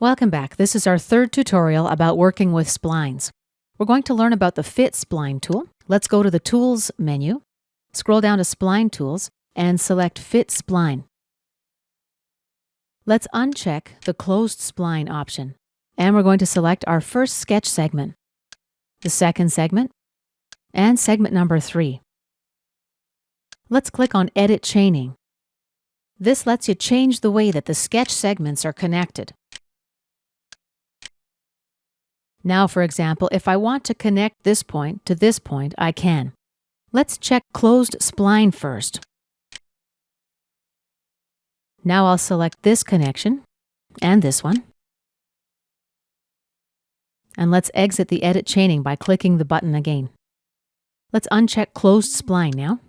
Welcome back. This is our third tutorial about working with splines. We're going to learn about the Fit Spline tool. Let's go to the Tools menu, scroll down to Spline Tools, and select Fit Spline. Let's uncheck the Closed Spline option, and we're going to select our first sketch segment, the second segment, and segment number 3. Let's click on Edit Chaining. This lets you change the way that the sketch segments are connected. Now, for example, if I want to connect this point to this point, I can. Let's check Closed Spline first. Now I'll select this connection and this one. And let's exit the Edit Chaining by clicking the button again. Let's uncheck Closed Spline now.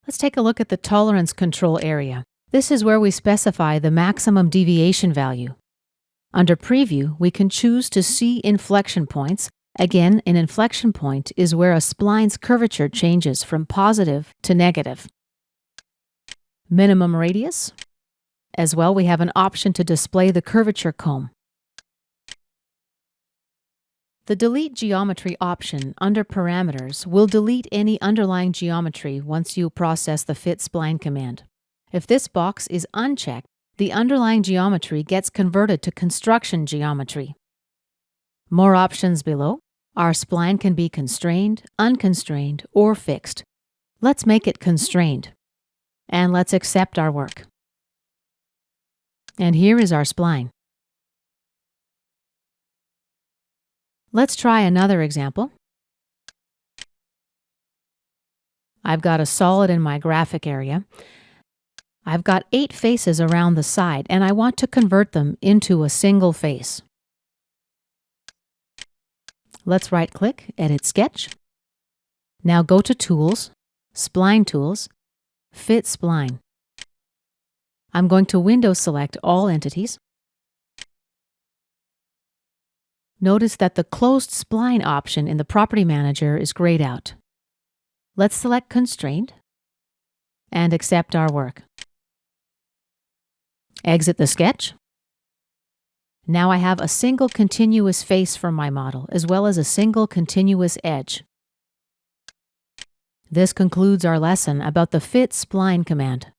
Let's take a look at the tolerance control area. This is where we specify the maximum deviation value. Under Preview, we can choose to see inflection points. Again, an inflection point is where a spline's curvature changes from positive to negative. Minimum radius. As well, we have an option to display the curvature comb. The Delete Geometry option under Parameters will delete any underlying geometry once you process the Fit Spline command. If this box is unchecked, the underlying geometry gets converted to construction geometry. More options below. Our spline can be constrained, unconstrained, or fixed. Let's make it constrained. And let's accept our work. And here is our spline. Let's try another example. I've got a solid in my graphic area. I've got 8 faces around the side, and I want to convert them into a single face. Let's right-click, Edit Sketch. Now go to Tools, Spline Tools, Fit Spline. I'm going to window select all entities. Notice that the Closed Spline option in the Property Manager is grayed out. Let's select Constrained and accept our work. Exit the sketch. Now I have a single continuous face for my model, as well as a single continuous edge. This concludes our lesson about the Fit Spline command.